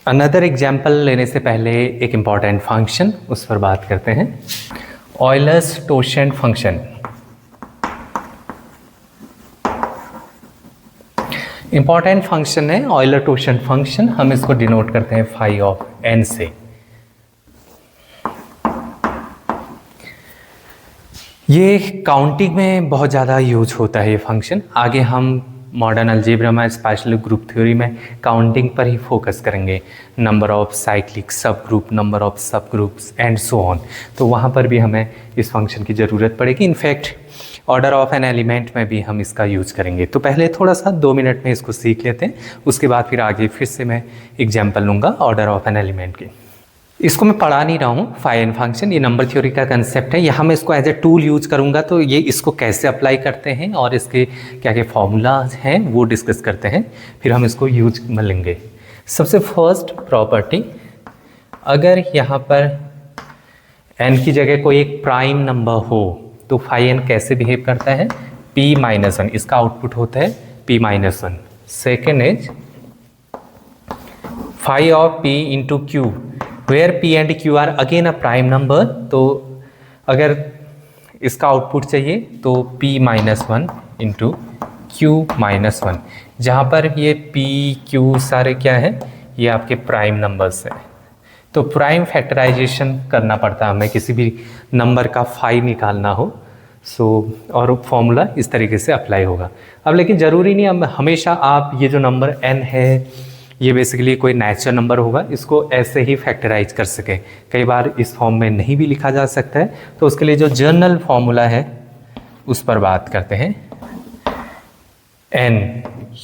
Another example लेने से पहले एक इम्पॉर्टेंट फंक्शन उस पर बात करते हैं। Euler's totient function. Important function है ऑयलर टोशेंट फंक्शन। हम इसको डिनोट करते हैं फाई ऑफ एन से। ये काउंटिंग में बहुत ज़्यादा यूज होता है ये फंक्शन। आगे हम मॉडर्न अलजेब्रा में, स्पेशली ग्रुप थ्योरी में काउंटिंग पर ही फोकस करेंगे। नंबर ऑफ साइक्लिक सब ग्रुप, नंबर ऑफ सब ग्रुप्स एंड सो ऑन। तो वहाँ पर भी हमें इस फंक्शन की ज़रूरत पड़ेगी। In fact order of an element में भी हम इसका यूज करेंगे। तो पहले थोड़ा सा 2 मिनट में इसको सीख लेते हैं, उसके बाद फिर आगे फिर से मैं एग्जाम्पल लूँगा ऑर्डर ऑफ एन एलिमेंट की। इसको मैं पढ़ा नहीं रहा हूँ, फाई एन फंक्शन, ये नंबर थ्योरी का कंसेप्ट है। यहाँ मैं इसको एज ए टूल यूज करूँगा। तो ये इसको कैसे अप्लाई करते हैं और इसके क्या क्या फॉर्मूलाज हैं वो डिस्कस करते हैं, फिर हम इसको यूज में लेंगे। सबसे फर्स्ट प्रॉपर्टी, अगर यहाँ पर n की जगह कोई एक प्राइम नंबर हो तो फाई एन कैसे बिहेव करता है, p-1, इसका आउटपुट होता है p-1। Second is phi of p into Q, where p and q are again a prime number. तो अगर इसका आउटपुट चाहिए तो p-1 इंटू q-1, जहाँ पर ये p q सारे क्या है, ये आपके प्राइम नंबर्स हैं। तो प्राइम फैक्टराइजेशन करना पड़ता है हमें किसी भी नंबर का फाई निकालना हो। और फॉर्मूला इस तरीके से अप्लाई होगा। अब लेकिन ज़रूरी नहीं अब हमेशा आप ये जो नंबर n है ये बेसिकली कोई नेचुरल नंबर होगा, इसको ऐसे ही फैक्टराइज कर सके। कई बार इस फॉर्म में नहीं भी लिखा जा सकता है, तो उसके लिए जो जनरल फॉर्मूला है उस पर बात करते हैं। n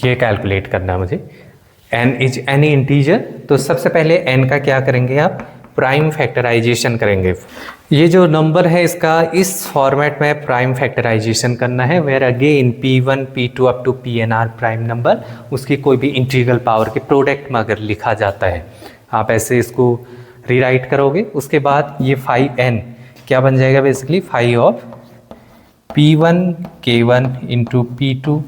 ये कैलकुलेट करना है मुझे। n is any integer. तो सबसे पहले n का क्या करेंगे आप, प्राइम फैक्टराइजेशन करेंगे। ये जो नंबर है इसका इस फॉर्मेट में प्राइम फैक्टराइजेशन करना है, where again p1 p2 up to pn are prime number. उसकी कोई भी इंटीग्रल पावर के प्रोडक्ट में अगर लिखा जाता है, आप ऐसे इसको रीराइट करोगे। उसके बाद ये फाई n क्या बन जाएगा, basically phi of p1 k1 into p2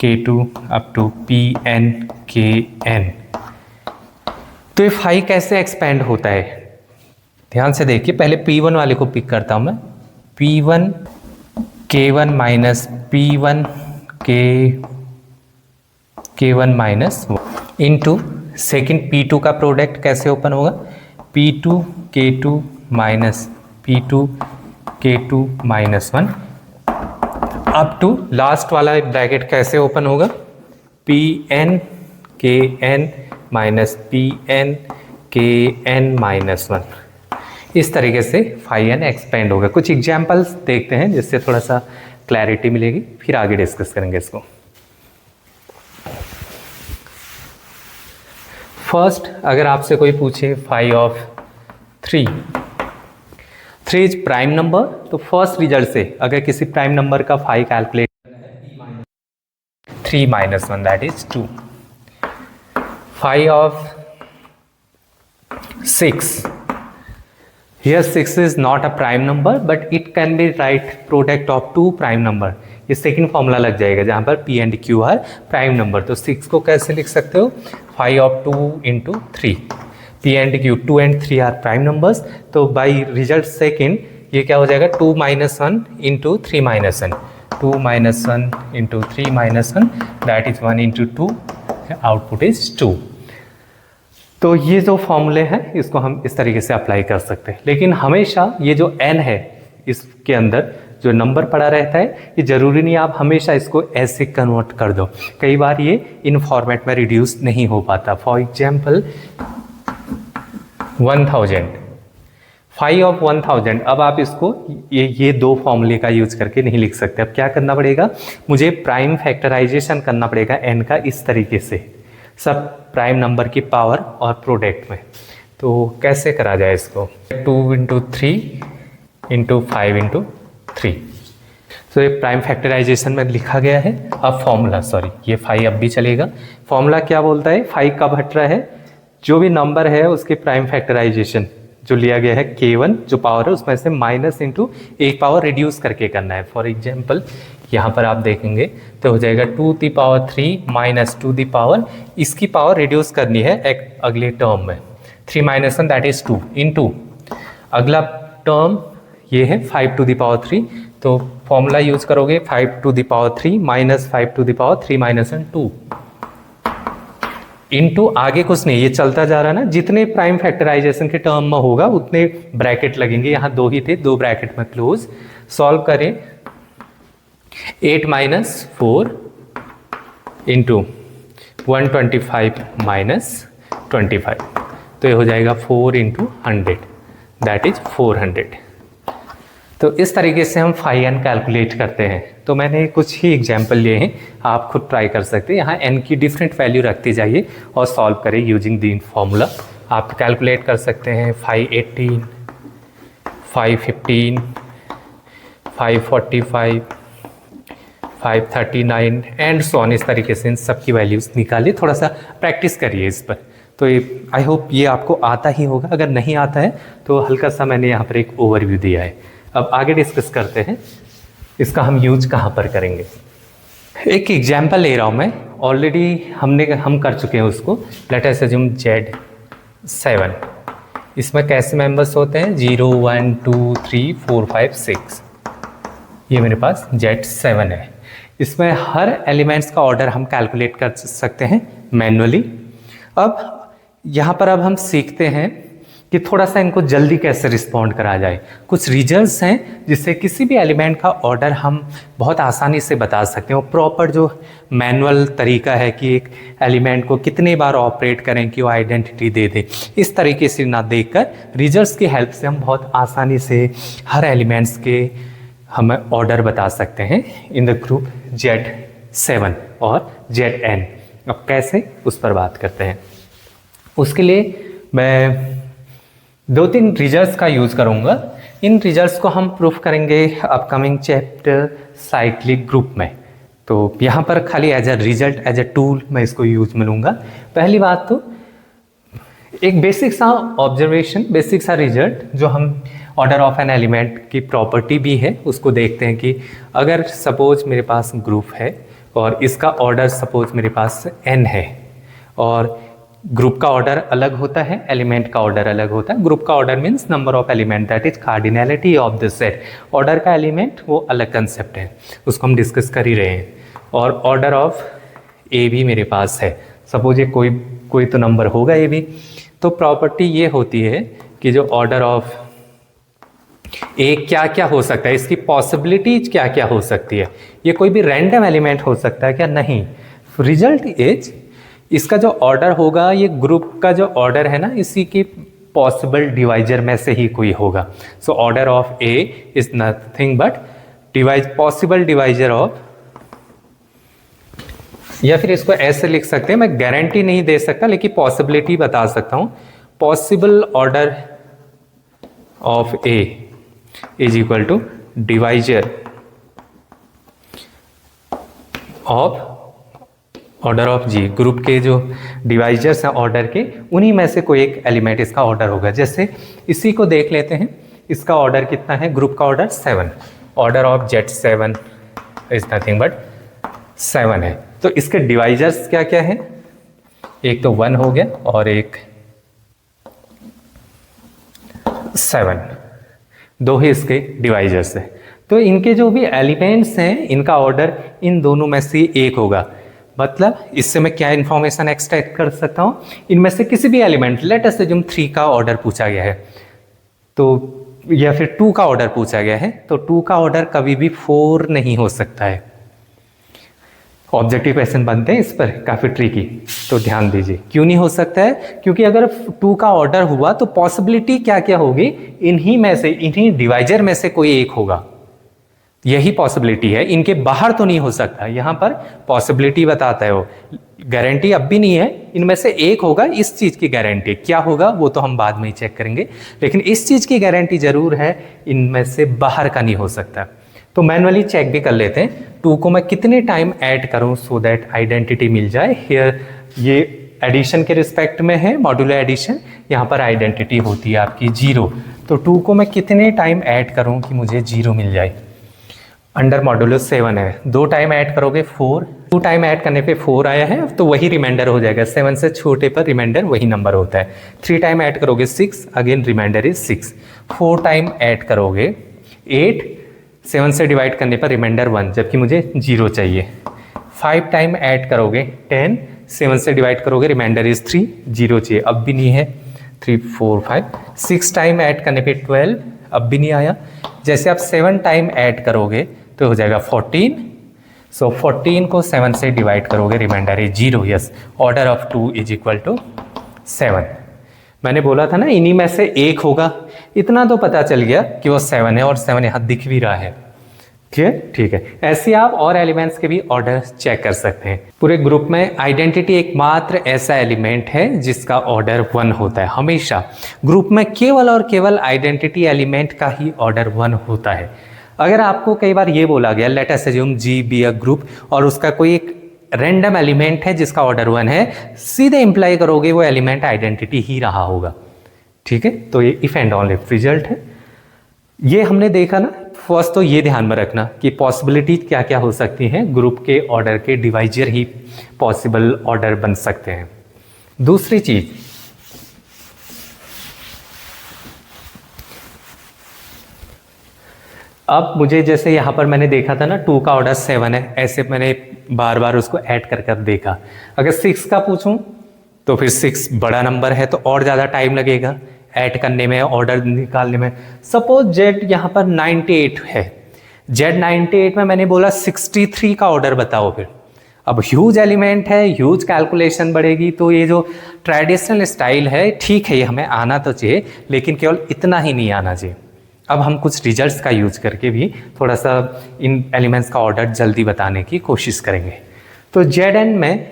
k2 up to pn kn। तो ये फाई कैसे एक्सपेंड होता है, ध्यान से देखिए। पहले p1 वाले को पिक करता हूं मैं, p1 k1 minus p1 k1 minus into second p2 का प्रोडक्ट कैसे ओपन होगा, p2 k2 minus p2 k2 minus 1 up to last वाला ब्रैकेट कैसे ओपन होगा, pn kn minus pn kn minus 1। इस तरीके से फाई एन एक्सपेंड होगा। कुछ एग्जाम्पल्स देखते हैं जिससे थोड़ा सा क्लैरिटी मिलेगी, फिर आगे डिस्कस करेंगे इसको। फर्स्ट, अगर आपसे कोई पूछे phi of 3 is prime number, तो फर्स्ट रिजल्ट से अगर किसी प्राइम नंबर का फाई कैलकुलेट करना है 3-1 that is 2। Phi of 6, here 6 is not a prime number but it can be right product of 2 prime number। ये सेकेंड फॉर्मूला लग जाएगा जहाँ पर p and q are prime number. तो 6 को कैसे लिख सकते हो, phi of 2 into 3, p and q 2 and 3 are prime numbers. तो बाई रिजल्ट सेकेंड ये क्या हो जाएगा, 2-1 into 3-1, 2-1 into 3-1 that is 1 into 2, output is 2। तो ये जो फॉर्मूले हैं इसको हम इस तरीके से अप्लाई कर सकते हैं। लेकिन हमेशा ये जो n है इसके अंदर जो नंबर पड़ा रहता है, ये ज़रूरी नहीं आप हमेशा इसको ऐसे कन्वर्ट कर दो। कई बार ये इन फॉर्मेट में रिड्यूस नहीं हो पाता। For example 1000, phi of 1000। अब आप इसको ये 2 फॉर्मूले का यूज करके नहीं लिख सकते। अब क्या करना पड़ेगा, मुझे प्राइम फैक्टराइजेशन करना पड़ेगा n का इस तरीके से, सब प्राइम नंबर की पावर और प्रोडक्ट में। तो कैसे करा जाए इसको, 2 इंटू 3 इंटू 5 इंटू 3। तो ये प्राइम फैक्टराइजेशन में लिखा गया है। अब फॉर्मूला, सॉरी ये फाई अब भी चलेगा। फॉर्मूला क्या बोलता है, फाई कब हट रहा है, जो भी नंबर है उसके प्राइम फैक्टराइजेशन जो लिया गया है k1 जो पावर है उसमें से माइनस इंटू एक पावर रिड्यूस करके करना है। फॉर एग्जाम्पल यहाँ पर आप देखेंगे तो हो जाएगा 2⁻³ माइनस 2, इसकी पावर रिड्यूस करनी है एक अगले टर्म में, 3 - 1 दैट इज 2 इंटू अगला टर्म ये है 5⁻³ तो फॉर्मूला यूज करोगे 5⁻³ माइनस 5⁻³ माइनस 2 इंटू आगे कुछ नहीं, ये चलता जा रहा है ना, जितने प्राइम फैक्टराइजेशन के टर्म में होगा उतने ब्रैकेट लगेंगे, यहाँ 2 ही थे, 2 ब्रैकेट में क्लोज। सॉल्व करें 8 - 4 इंटू 125 माइनस 25 तो ये हो जाएगा 4 × 100 दैट इज 400। तो इस तरीके से हम फाई n कैलकुलेट करते हैं। तो मैंने कुछ ही एग्जाम्पल लिए हैं, आप खुद ट्राई कर सकते हैं। यहाँ n की डिफरेंट वैल्यू रखती जाइए और सॉल्व करें यूजिंग दी फॉर्मूला। आप कैलकुलेट कर सकते हैं 518, 515, 545, 539 एंड सो ऑन। इस तरीके से इन सब की वैल्यूज़ निकालिए, थोड़ा सा प्रैक्टिस करिए इस पर। तो ये आई होप ये आपको आता ही होगा, अगर नहीं आता है तो हल्का सा मैंने यहाँ पर एक ओवरव्यू दिया है। अब आगे डिस्कस करते हैं इसका हम यूज कहाँ पर करेंगे। एक एग्जाम्पल ले रहा हूँ मैं, ऑलरेडी हम कर चुके हैं उसको। लेट अस अज्यूम Z7, इसमें कैसे मेंबर्स होते हैं 0 1 2 3 4 5 6, ये मेरे पास Z7 है। इसमें हर एलिमेंट्स का ऑर्डर हम कैलकुलेट कर सकते हैं मैन्युअली। अब यहाँ पर अब हम सीखते हैं कि थोड़ा सा इनको जल्दी कैसे रिस्पॉन्ड करा जाए। कुछ रीजन्स हैं जिससे किसी भी एलिमेंट का ऑर्डर हम बहुत आसानी से बता सकते हैं। और प्रॉपर जो मैनुअल तरीका है कि एक एलिमेंट को कितने बार ऑपरेट करें कि वो आइडेंटिटी दे दे, इस तरीके से ना देखकर रिजल्ट्स की हेल्प से हम बहुत आसानी से हर एलिमेंट्स के हम ऑर्डर बता सकते हैं इन द ग्रुप Z7 और Zn। अब कैसे, उस पर बात करते हैं। उसके लिए मैं 2-3 रिजल्ट्स का यूज़ करूँगा। इन रिजल्ट्स को हम प्रूफ करेंगे अपकमिंग चैप्टर साइक्लिक ग्रुप में। तो यहाँ पर खाली as a result, as a tool मैं इसको यूज में लूँगा। पहली बात तो एक बेसिक सा ऑब्जर्वेशन, बेसिक सा रिजल्ट जो हम ऑर्डर ऑफ एन एलिमेंट की प्रॉपर्टी भी है उसको देखते हैं कि अगर सपोज मेरे पास ग्रुप है और इसका ऑर्डर सपोज मेरे पास n है और ग्रुप का ऑर्डर अलग होता है, एलिमेंट का ऑर्डर अलग होता है। ग्रुप का order means number of element, that is cardinality of the set. Order का एलिमेंट वो अलग कंसेप्ट है, उसको हम डिस्कस कर ही रहे हैं। और ऑर्डर ऑफ ए भी मेरे पास है, सपोज ये कोई तो नंबर होगा ए भी। तो प्रॉपर्टी ये होती है कि जो ऑर्डर ऑफ ए क्या क्या हो सकता है, इसकी पॉसिबिलिटीज क्या क्या हो सकती है। ये कोई भी रैंडम एलिमेंट हो सकता है क्या, नहीं। रिजल्ट इज इसका जो ऑर्डर होगा, ये ग्रुप का जो ऑर्डर है ना, इसी की पॉसिबल डिवाइजर में से ही कोई होगा। So order of A is nothing but possible divisor of, या फिर इसको ऐसे लिख सकते हैं, मैं गारंटी नहीं दे सकता लेकिन पॉसिबिलिटी बता सकता हूं। Possible order of A is equal to divisor of order of G. Group के जो डिवाइजर्स हैं ऑर्डर के, उन्हीं में से कोई एक एलिमेंट इसका ऑर्डर होगा। जैसे इसी को देख लेते हैं, इसका ऑर्डर कितना है, ग्रुप का order 7, order of Z7 is nothing but 7 है। तो इसके डिवाइजर्स क्या क्या है, एक तो 1 हो गया और एक 7, 2 ही इसके डिवाइजर्स है। तो इनके जो भी एलिमेंट्स हैं इनका ऑर्डर इन दोनों में से एक होगा। मतलब इससे मैं क्या इन्फॉर्मेशन एक्सट्रैक्ट कर सकता हूँ, इनमें से किसी भी एलिमेंट, लेट अस अज्यूम 3 का ऑर्डर पूछा गया है तो, या फिर 2 का ऑर्डर पूछा गया है तो 2 का ऑर्डर कभी भी 4 नहीं हो सकता है। ऑब्जेक्टिव क्वेश्चन बनते हैं इस पर, काफ़ी ट्रिकी, तो ध्यान दीजिए। क्यों नहीं हो सकता है, क्योंकि अगर 2 का ऑर्डर हुआ तो पॉसिबिलिटी क्या क्या होगी, इन्हीं में से, इन्हीं डिवाइजर में से कोई एक होगा, यही पॉसिबिलिटी है। इनके बाहर तो नहीं हो सकता, यहाँ पर पॉसिबिलिटी बताता है वो, गारंटी अब भी नहीं है। इनमें से एक होगा, इस चीज़ की गारंटी क्या होगा वो तो हम बाद में ही चेक करेंगे, लेकिन इस चीज़ की गारंटी जरूर है, इनमें से बाहर का नहीं हो सकता। तो मैनुअली चेक भी कर लेते हैं 2 को मैं कितने टाइम ऐड करूं सो दैट आइडेंटिटी मिल जाए। हियर ये एडिशन के रिस्पेक्ट में है, मॉड्यूलर एडिशन, यहाँ पर आइडेंटिटी होती है आपकी 0। तो 2 को मैं कितने टाइम ऐड करूं कि मुझे 0 मिल जाए। अंडर मॉडुलो 7 है, 2 टाइम ऐड करोगे 4, 2 टाइम ऐड करने पे 4 आया है तो वही रिमाइंडर हो जाएगा, 7 से छोटे पर रिमाइंडर वही नंबर होता है। 3 टाइम ऐड करोगे 6, again remainder is 6। 4 time add करोगे 8, 7 से डिवाइड करने पर रिमाइंडर 1, जबकि मुझे 0 चाहिए। 5 टाइम ऐड करोगे 10, 7 से डिवाइड करोगे रिमाइंडर इज 3, 0 चाहिए, अब भी नहीं है। 3 4 5 6 टाइम ऐड करने पे 12, अब भी नहीं आया। जैसे आप 7 टाइम ऐड करोगे तो हो जाएगा 14, सो 14 को 7 से डिवाइड करोगे remainder is 0। Yes, order of 2 is equal to 7। मैंने बोला था ना इन्हीं में से एक होगा, इतना तो पता चल गया कि वो 7 है और 7 यहाँ दिख भी रहा है। ठीक है। ऐसे आप और एलिमेंट्स के भी ऑर्डर चेक कर सकते हैं। पूरे ग्रुप में आइडेंटिटी एकमात्र ऐसा एलिमेंट है जिसका ऑर्डर 1 होता है। हमेशा ग्रुप में केवल और केवल आइडेंटिटी एलिमेंट का ही ऑर्डर 1 होता है। अगर आपको कई बार ये बोला गया let us assume G be a group और उसका कोई एक रैंडम एलिमेंट है जिसका ऑर्डर 1 है, सीधे इंप्लाई करोगे वो एलिमेंट आइडेंटिटी ही रहा होगा। ठीक है, तो ये if and only if result है। ये हमने देखा ना, फर्स्ट तो ये ध्यान में रखना कि पॉसिबिलिटी क्या क्या हो सकती हैं, ग्रुप के ऑर्डर के डिवाइजर ही पॉसिबल ऑर्डर बन सकते हैं। दूसरी चीज, अब मुझे जैसे यहां पर मैंने देखा था ना 2 का ऑर्डर 7 है, ऐसे मैंने बार बार उसको ऐड कर कर देखा। अगर 6 का पूछूं तो फिर 6 बड़ा नंबर है तो और ज़्यादा टाइम लगेगा ऐड करने में, ऑर्डर निकालने में। सपोज जेड यहाँ पर 98 है, जेड 98 में मैंने बोला 63 का ऑर्डर बताओ। फिर अब ह्यूज एलिमेंट है, ह्यूज कैलकुलेशन बढ़ेगी, तो ये जो ट्रेडिशनल स्टाइल है ठीक है, ये हमें आना तो चाहिए, लेकिन केवल इतना ही नहीं आना चाहिए। अब हम कुछ रिजल्ट्स का यूज करके भी थोड़ा सा इन एलिमेंट्स का ऑर्डर जल्दी बताने की कोशिश करेंगे। तो जेड एन में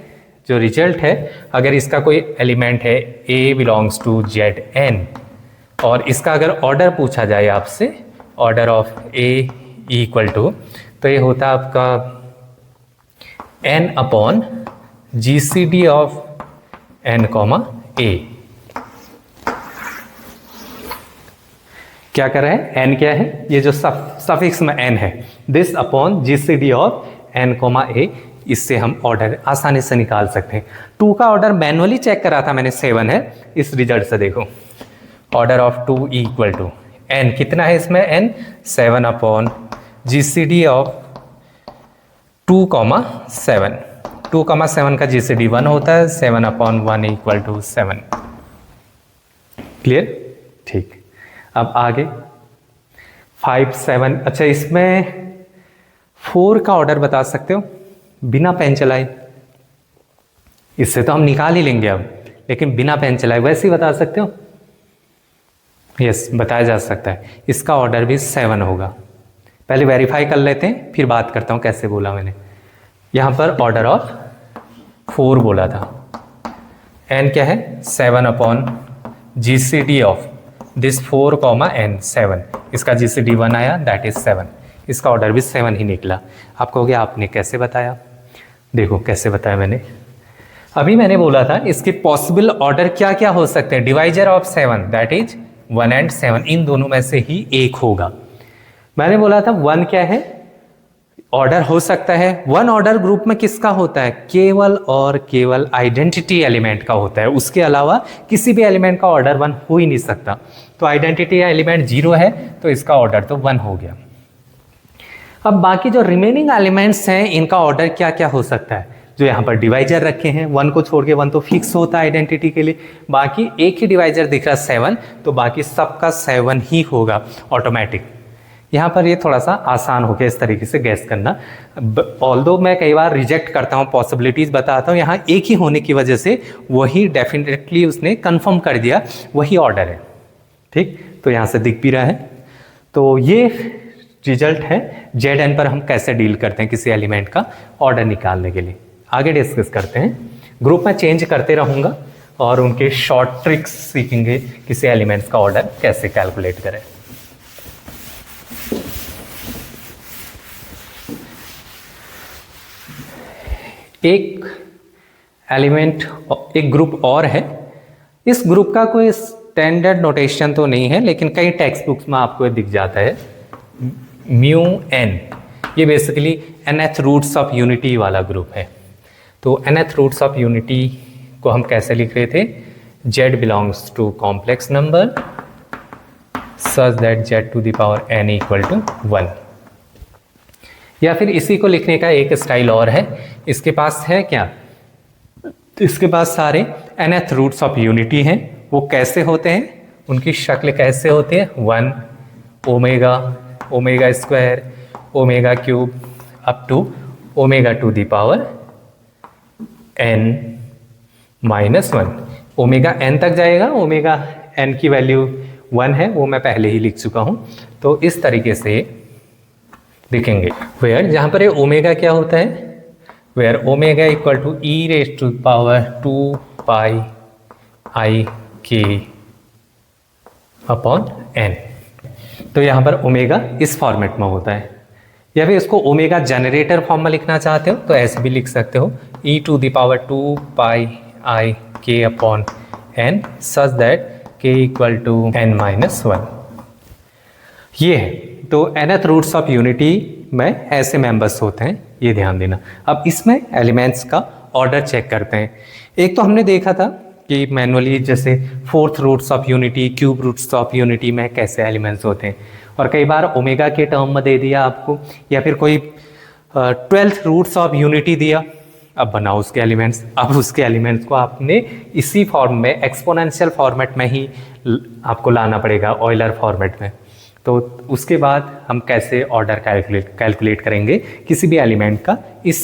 जो रिजल्ट है, अगर इसका कोई एलिमेंट है A belongs to Z N और इसका अगर ऑर्डर पूछा जाए आपसे, order of A equal to, तो ये होता है आपका n upon GCD of n comma A। क्या कर रहे हैं, n क्या है, ये जो सफिक्स में n है, this upon GCD of n comma A, इससे हम ऑर्डर आसानी से निकाल सकते हैं। 2 का ऑर्डर मैनुअली चेक करा था मैंने, 7 है, इस रिजल्ट से देखो order of 2 equal to n, कितना है इसमें n, 7 upon GCD of 2 comma 7, 2 comma 7 का GCD 1 होता है, 7 अपॉन 1 इक्वल टू 7। क्लियर, ठीक। अब आगे 5 7, अच्छा इसमें 4 का ऑर्डर बता सकते हो बिना पेन चलाए, इससे तो हम निकाल ही लेंगे अब, लेकिन बिना पेन चलाए वैसे ही बता सकते हो। यस, बताया जा सकता है। इसका ऑर्डर भी 7 होगा। पहले वेरीफाई कर लेते हैं, फिर बात करता हूं कैसे बोला मैंने। यहां पर ऑर्डर ऑफ 4 बोला था, n क्या है, 7 upon GCD of this 4 comma n, 7, इसका GCD 1 आया, दैट इज 7, इसका ऑर्डर भी 7 ही निकला। आप कहोगे आपने कैसे बताया, देखो कैसे बताया मैंने। अभी मैंने बोला था इसके पॉसिबल ऑर्डर क्या क्या हो सकते हैं, divisor of 7 that is 1 and 7, इन दोनों में से ही एक होगा। मैंने बोला था 1 क्या है, ऑर्डर हो सकता है। 1 ऑर्डर ग्रुप में किसका होता है, केवल और केवल आइडेंटिटी एलिमेंट का होता है, उसके अलावा किसी भी एलिमेंट का ऑर्डर 1 हो ही नहीं सकता। तो आइडेंटिटी एलिमेंट 0 है तो इसका ऑर्डर तो 1 हो गया। अब बाकी जो रिमेनिंग एलिमेंट्स हैं इनका ऑर्डर क्या क्या हो सकता है, जो यहाँ पर डिवाइजर रखे हैं, 1 को छोड़ के 1 तो फिक्स होता है आइडेंटिटी के लिए, बाकी एक ही डिवाइजर दिख रहा है 7, तो बाकी सबका 7 ही होगा ऑटोमेटिक। यहाँ पर ये थोड़ा सा आसान हो गया इस तरीके से गैस करना, ऑल्दो मैं कई बार रिजेक्ट करता हूँ, पॉसिबिलिटीज बताता हूँ, यहाँ एक ही होने की वजह से वही डेफिनेटली उसने कंफर्म कर दिया वही ऑर्डर है। ठीक, तो यहाँ से दिख भी रहा है। तो ये रिजल्ट है जेड एन पर हम कैसे डील करते हैं किसी एलिमेंट का ऑर्डर निकालने के लिए। आगे डिस्कस करते हैं। ग्रुप में चेंज करते रहूँगा और उनके शॉर्ट ट्रिक्स सीखेंगे किसी एलिमेंट्स का ऑर्डर कैसे कैलकुलेट करें। एक एलिमेंट, एक ग्रुप और है। इस ग्रुप का कोई स्टैंडर्ड नोटेशन तो नहीं है, लेकिन कई टेक्स्ट बुक्स में आपको दिख जाता है म्यू एन, ये basically nth roots of unity वाला ग्रुप है। तो nth रूट्स ऑफ यूनिटी को हम कैसे लिख रहे थे, z belongs to complex number such that z to the power n equal to 1। या फिर इसी को लिखने का एक स्टाइल और है, इसके पास है क्या, इसके पास सारे nth रूट्स ऑफ यूनिटी हैं। वो कैसे होते हैं, उनकी शक्ल कैसे होती है, 1 omega, omega square, omega cube up to omega to the power n minus 1। Omega n तक जाएगा, ओमेगा n की वैल्यू 1 है, वो मैं पहले ही लिख चुका हूँ। तो इस तरीके से लिखेंगे, वेयर जहाँ पर ओमेगा क्या होता है, where omega equal to e raise to power 2 pi i k upon n। तो यहाँ पर ओमेगा इस फॉर्मेट में होता है। या फिर इसको ओमेगा जनरेटर फॉर्म में लिखना चाहते हो तो ऐसे भी लिख सकते हो, e to the power 2 pi i k upon n such that k equal to n minus 1। ये है, तो nth रूट्स ऑफ यूनिटी में ऐसे मेंबर्स होते हैं, ये ध्यान देना। अब इसमें एलिमेंट्स का ऑर्डर चेक करते हैं। एक तो हमने देखा था कि मैनुअली जैसे fourth roots of unity, cube roots of unity में कैसे एलिमेंट्स होते हैं, और कई बार ओमेगा के टर्म में दे दिया आपको, या फिर कोई 12th रूट्स ऑफ यूनिटी दिया, अब बनाओ उसके एलिमेंट्स। अब उसके एलिमेंट्स को आपने इसी फॉर्म में एक्सपोनेंशियल फॉर्मेट में ही आपको लाना पड़ेगा, ऑयलर फॉर्मेट में। तो उसके बाद हम कैसे ऑर्डर कैलकुलेट करेंगे किसी भी एलिमेंट का इस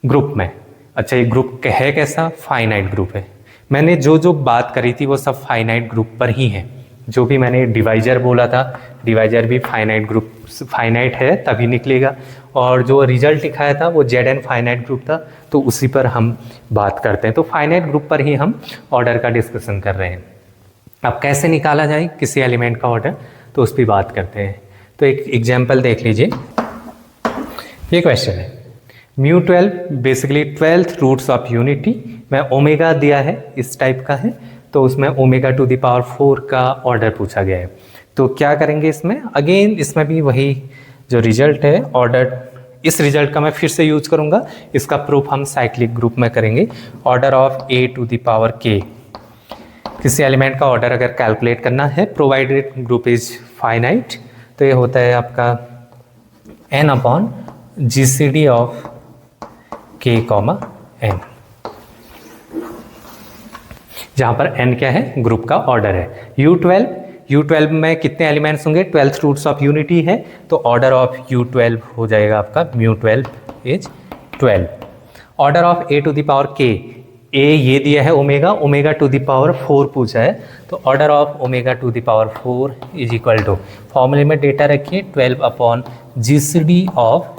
ग्रुप में। अच्छा, ये ग्रुप है कैसा, फाइनाइट ग्रुप है। मैंने जो जो बात करी थी वो सब फाइनाइट ग्रुप पर ही है। जो भी मैंने डिवाइजर बोला था, डिवाइजर भी फाइनाइट ग्रुप, फाइनाइट है तभी निकलेगा। और जो रिजल्ट दिखाया था वो Zn फाइनाइट ग्रुप था, तो उसी पर हम बात करते हैं। तो फाइनाइट ग्रुप पर ही हम ऑर्डर का डिस्कशन कर रहे हैं। अब कैसे निकाला जाए किसी एलिमेंट का ऑर्डर, तो उस पर बात करते हैं। तो एक एग्जाम्पल देख लीजिए, ये क्वेश्चन है μ12 basically 12th roots of unity में ओमेगा दिया है, इस टाइप का है, तो उसमें ओमेगा टू द पावर 4 का ऑर्डर पूछा गया है। तो क्या करेंगे इसमें, अगेन इसमें भी वही जो रिजल्ट है ऑर्डर, इस रिजल्ट का मैं फिर से यूज करूंगा। इसका प्रूफ हम साइक्लिक ग्रुप में करेंगे। Order of a to the power k, किसी एलिमेंट का ऑर्डर अगर कैलकुलेट करना है प्रोवाइडेड ग्रुप इज फाइनाइट, तो ये होता है आपका n upon GCD of k comma n, जहां पर n क्या है, ग्रुप का ऑर्डर है। U12 में कितने एलिमेंट्स होंगे, 12th रूट्स ऑफ यूनिटी है, तो ऑर्डर ऑफ U12 हो जाएगा आपका μ12 is 12। Order of a to the power k, a ये दिया है omega, omega to the power 4 पूछा है, तो order of omega to the power 4 is equal to, फॉर्मूले में डेटा रखिए 12 upon GCD of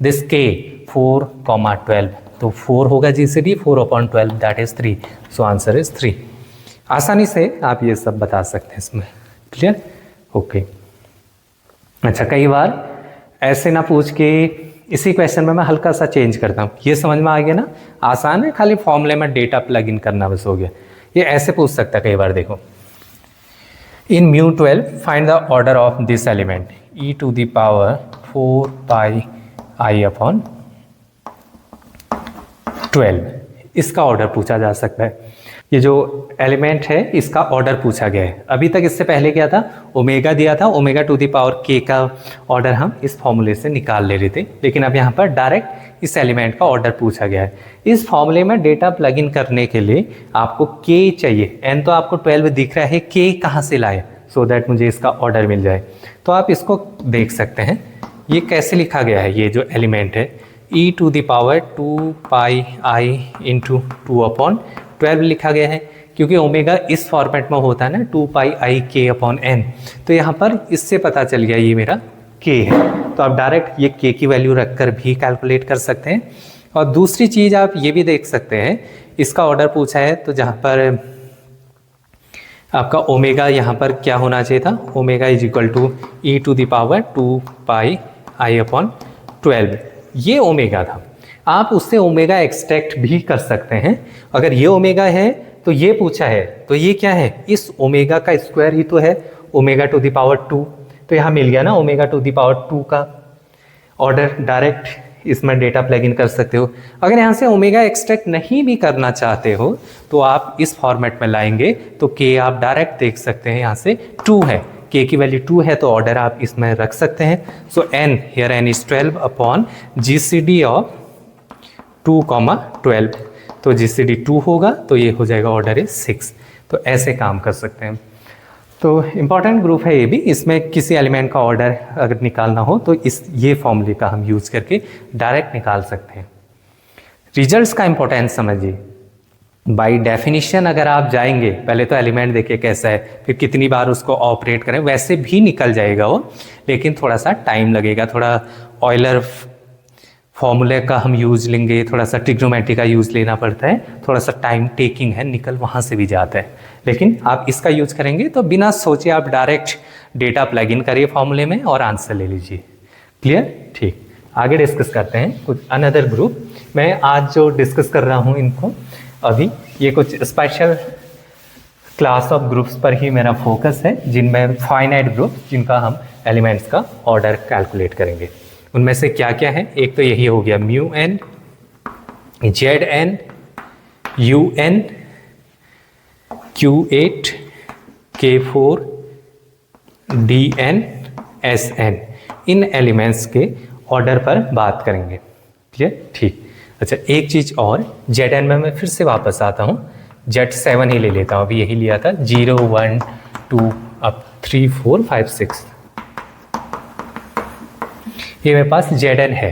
this k 4, 12, तो 4 होगा GCD, 4 upon 12 that is 3, so answer is 3। आसानी से आप ये सब बता सकते हैं इसमें, क्लियर, ओके। अच्छा, कई बार ऐसे ना पूछ के इसी क्वेश्चन में मैं हल्का सा चेंज करता हूँ, ये समझ में आ गया ना, आसान है, खाली फॉर्मूले में डेटा प्लग इन करना बस हो गया। ये ऐसे पूछ सकता है कई बार, देखो, in μ12 find the order of this element e to the power 4 pi i upon 12, इसका ऑर्डर पूछा जा सकता है। ये जो एलिमेंट है इसका ऑर्डर पूछा गया है। अभी तक इससे पहले क्या था, ओमेगा दिया था, omega to the power k का ऑर्डर हम इस फॉर्मूले से निकाल ले रहे थे, लेकिन अब यहाँ पर डायरेक्ट इस एलिमेंट का ऑर्डर पूछा गया है। इस फॉर्मूले में डेटा प्लग इन करने के लिए आपको k चाहिए, n तो आपको 12 दिख रहा है, k कहाँ से लाए, सो दैट मुझे इसका ऑर्डर मिल जाए। तो आप इसको देख सकते हैं, ये कैसे लिखा गया है, ये जो एलिमेंट है e to the power 2 pi i into 2 upon 12 लिखा गया है, क्योंकि ओमेगा इस फॉर्मेट में होता है ना 2 pi i k upon n, तो यहाँ पर इससे पता चल गया ये मेरा k है। तो आप डायरेक्ट ये k की वैल्यू रखकर भी कैलकुलेट कर सकते हैं। और दूसरी चीज़ आप ये भी देख सकते हैं, इसका ऑर्डर पूछा है, तो जहाँ पर आपका ओमेगा यहाँ पर क्या होना चाहिए था, omega is equal to e to the power 2 pi i upon 12, ये ओमेगा था। आप उससे ओमेगा एक्सट्रैक्ट भी कर सकते हैं। अगर ये ओमेगा है तो ये पूछा है, तो ये क्या है, इस ओमेगा का स्क्वायर ही तो है, ओमेगा टू द पावर 2, तो यहाँ मिल गया ना ओमेगा टू द पावर 2 का। ऑर्डर डायरेक्ट इसमें डेटा प्लग इन कर सकते हो। अगर यहाँ से ओमेगा एक्सट्रैक्ट नहीं भी करना चाहते हो तो आप इस फॉर्मेट में लाएंगे तो के आप डायरेक्ट देख सकते हैं, यहाँ से 2 है, के की वैल्यू 2 है तो ऑर्डर आप इसमें रख सकते हैं। So n here n is 12 upon GCD of 2,12, तो GCD 2 होगा तो ये हो जाएगा ऑर्डर इज 6। तो ऐसे काम कर सकते हैं। तो इम्पॉर्टेंट ग्रुप है ये भी, इसमें किसी एलिमेंट का ऑर्डर अगर निकालना हो तो ये फॉर्मूले का हम यूज करके डायरेक्ट निकाल सकते हैं। रिजल्ट्स का इंपॉर्टेंस समझिए। बाय डेफिनेशन अगर आप जाएंगे, पहले तो एलिमेंट देखिए कैसा है, फिर कितनी बार उसको ऑपरेट करें, वैसे भी निकल जाएगा वो, लेकिन थोड़ा सा टाइम लगेगा, थोड़ा ऑयलर फॉर्मूले का हम यूज लेंगे, थोड़ा सा ट्रिग्नोमेट्री का यूज लेना पड़ता है, थोड़ा सा टाइम टेकिंग है, निकल वहाँ से भी जाता है। लेकिन आप इसका यूज करेंगे तो बिना सोचे आप डायरेक्ट डेटा प्लग इन करिए फॉर्मूले में और आंसर ले लीजिए। क्लियर? ठीक, आगे डिस्कस करते हैं कुछ अनदर ग्रुप। मैं आज जो डिस्कस कर रहा हूँ इनको अभी, ये कुछ स्पेशल क्लास ऑफ ग्रुप्स पर ही मेरा फोकस है, जिनमें फाइनाइट ग्रुप जिनका हम एलिमेंट्स का ऑर्डर कैलकुलेट करेंगे। उनमें से क्या क्या है, एक तो यही हो गया mu N, Z N, U N, Q8, K4, DN, SN, इन एलिमेंट्स के ऑर्डर पर बात करेंगे। क्लियर? ठीक। अच्छा, एक चीज़ और, ZN में मैं फिर से वापस आता हूँ, Z7 ही ले लेता हूँ, अभी यही लिया था, 0, 1, 2 अब 3, 4, 5, 6, ये मेरे पास ZN है।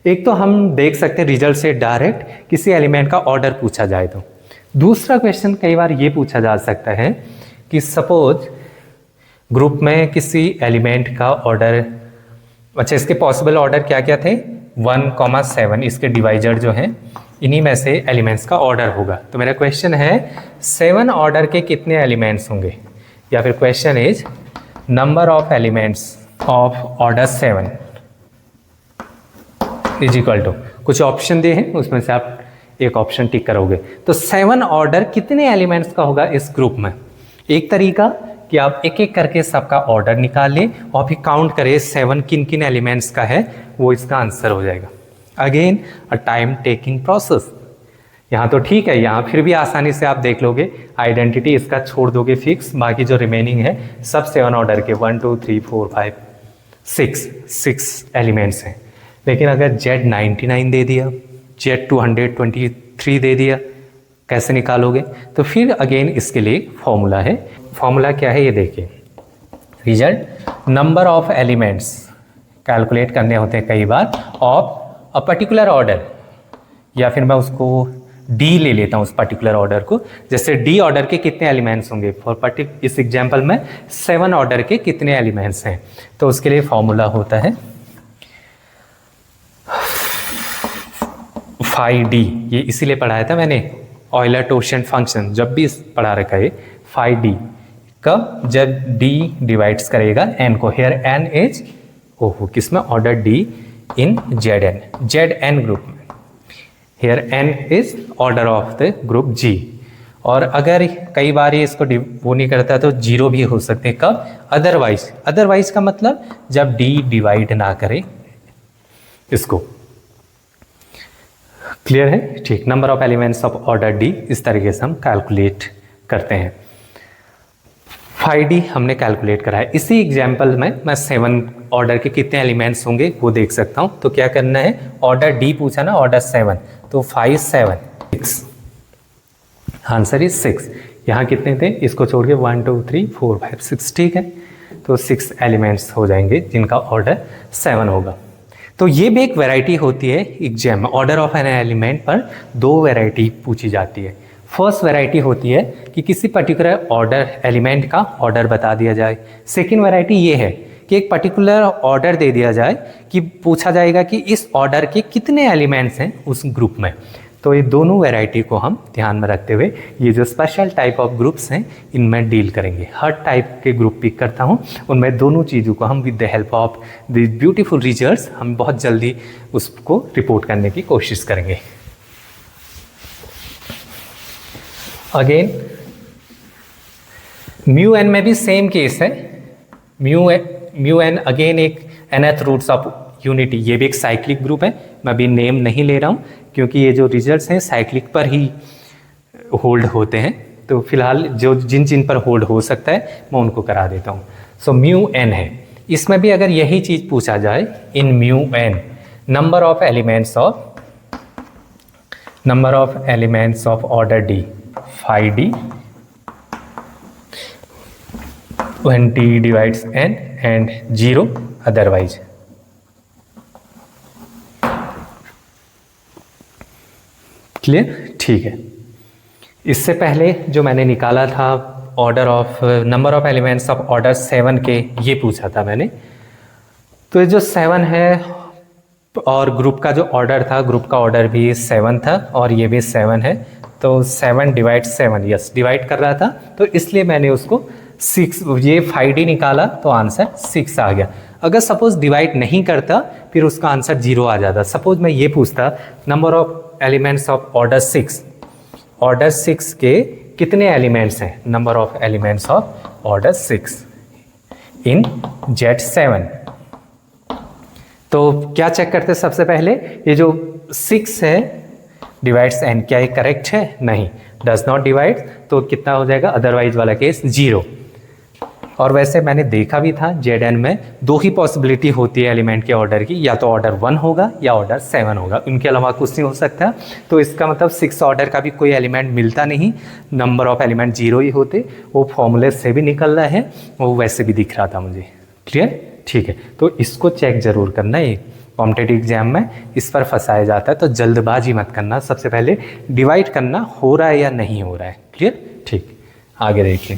एक तो हम देख सकते हैं रिजल्ट से डायरेक्ट किसी एलिमेंट का ऑर्डर पूछा जाए तो। दूसरा क्वेश्चन कई बार ये पूछा जा सकता है कि सपोज ग्रुप में किसी एलिमेंट का ऑर्डर, अच्छा इसके पॉसिबल ऑर्डर क्या क्या थे, 1,7, इसके डिवाइजर जो हैं इन्हीं में से एलिमेंट्स का ऑर्डर होगा। तो मेरा क्वेश्चन है 7 ऑर्डर के कितने एलिमेंट्स होंगे, या फिर question is number of elements of order 7 is equal to, कुछ ऑप्शन दिए हैं उसमें से आप एक ऑप्शन टिक करोगे। तो 7 ऑर्डर कितने एलिमेंट्स का होगा इस ग्रुप में। एक तरीका कि आप एक एक करके सबका ऑर्डर निकाल लें और फिर काउंट करें 7 किन किन एलिमेंट्स का है, वो इसका आंसर हो जाएगा। Again a time taking process. यहाँ तो ठीक है, यहाँ फिर भी आसानी से आप देख लोगे, आइडेंटिटी इसका छोड़ दोगे फिक्स, बाकी जो रिमेनिंग है सब 7 ऑर्डर के 1, 2, 3, 4, 5, 6 एलिमेंट्स हैं। लेकिन अगर Z99 दे दिया, Z223 दे दिया, कैसे निकालोगे। तो फिर अगेन इसके लिए फॉर्मूला है। फॉर्मूला क्या है ये देखिए, result number of elements calculate करने होते हैं कई बार ऑफ अ पर्टिकुलर ऑर्डर, या फिर मैं उसको D ले लेता हूँ उस पर्टिकुलर ऑर्डर को। जैसे D ऑर्डर के कितने एलिमेंट्स होंगे, फॉर इस एग्जाम्पल में 7 ऑर्डर के कितने एलिमेंट्स हैं, तो उसके लिए फॉर्मूला होता है फाई डी। ये इसीलिए पढ़ाया था मैंने, ऑयलर टोर्शन फंक्शन जब भी पढ़ा रखा है, फाई डी कब, जब डी डिवाइड्स करेगा एन को। हेयर एन इज ओहो किसमें, order d in Z n group में। Here n is order of the group G. और अगर कई बार ये इसको वो नहीं करता तो 0 भी हो सकते हैं, कब, अदरवाइज का मतलब जब डी डिवाइड ना करे इसको। क्लियर है? ठीक। Number of elements of order D इस तरीके से हम कैलकुलेट करते हैं। फाई डी हमने कैलकुलेट करा है। इसी एग्जाम्पल में मैं 7 ऑर्डर के कितने एलिमेंट्स होंगे वो देख सकता हूँ। तो क्या करना है, ऑर्डर डी पूछा ना, ऑर्डर 7, तो 5, 7, 6, आंसर इज 6। यहाँ कितने थे, इसको छोड़ के 1, 2, 3, 4, 5, 6, ठीक है। तो 6 एलिमेंट्स हो जाएंगे जिनका ऑर्डर 7 होगा। तो ये भी एक वैरायटी होती है एग्जाम में, ऑर्डर ऑफ एन एलिमेंट पर 2 वैरायटी पूछी जाती है। फर्स्ट वैरायटी होती है कि किसी पर्टिकुलर ऑर्डर एलिमेंट का ऑर्डर बता दिया जाए। सेकंड वैरायटी ये है कि एक पर्टिकुलर ऑर्डर दे दिया जाए कि पूछा जाएगा कि इस ऑर्डर के कितने एलिमेंट्स हैं उस ग्रुप में। तो ये दोनों वैरायटी को हम ध्यान में रखते हुए ये जो स्पेशल टाइप ऑफ ग्रुप्स हैं इनमें डील करेंगे। हर टाइप के ग्रुप पिक करता हूँ, उनमें दोनों चीज़ों को हम with the help of the beautiful results हम बहुत जल्दी उसको रिपोर्ट करने की कोशिश करेंगे। अगेन म्यू एन में भी सेम केस है। म्यू एन अगेन एक nth रूट्स ऑफ यूनिटी, ये भी एक साइक्लिक ग्रुप है। मैं अभी नेम नहीं ले रहा हूँ क्योंकि ये जो रिजल्ट्स हैं साइक्लिक पर ही होल्ड होते हैं, तो फिलहाल जो जिन जिन पर होल्ड हो सकता है मैं उनको करा देता हूँ। सो म्यू एन है, इसमें भी अगर यही चीज़ पूछा जाए, in mu n number of elements of order d, phi d when t divides n and 0 otherwise। Clear? ठीक है। इससे पहले जो मैंने निकाला था number of elements of order 7 के, ये पूछा था मैंने। तो ये जो 7 है और ग्रुप का जो ऑर्डर था, ग्रुप का ऑर्डर भी 7 था और ये भी 7 है, तो 7 डिवाइड 7, यस डिवाइड कर रहा था, तो इसलिए मैंने उसको 6, ये 5D निकाला तो आंसर 6 आ गया। अगर सपोज डिवाइड नहीं करता फिर उसका आंसर 0 आ जाता। सपोज मैं ये पूछता number of elements of order 6 के कितने एलिमेंट्स हैं, number of elements of order 6 in Z7, तो क्या चेक करते सबसे पहले, ये जो 6 है डिवाइड्स n, क्या ये करेक्ट है? नहीं, डज नॉट डिवाइड, तो कितना हो जाएगा, अदरवाइज वाला केस 0। और वैसे मैंने देखा भी था Zn में 2 ही पॉसिबिलिटी होती है एलिमेंट के ऑर्डर की, या तो ऑर्डर 1 होगा या ऑर्डर 7 होगा, उनके अलावा कुछ नहीं हो सकता। तो इसका मतलब 6 ऑर्डर का भी कोई एलिमेंट मिलता नहीं, नंबर ऑफ एलिमेंट 0 ही होते। वो फॉर्मूले से भी निकल रहा है, वो वैसे भी दिख रहा था मुझे। क्लियर? ठीक है, तो इसको चेक जरूर करना, ये कॉम्पिटिटिव एग्जाम में इस पर फंसाया जाता है, तो जल्दबाजी मत करना, सबसे पहले डिवाइड करना हो रहा है या नहीं हो रहा है। क्लियर? ठीक, आगे देखिए।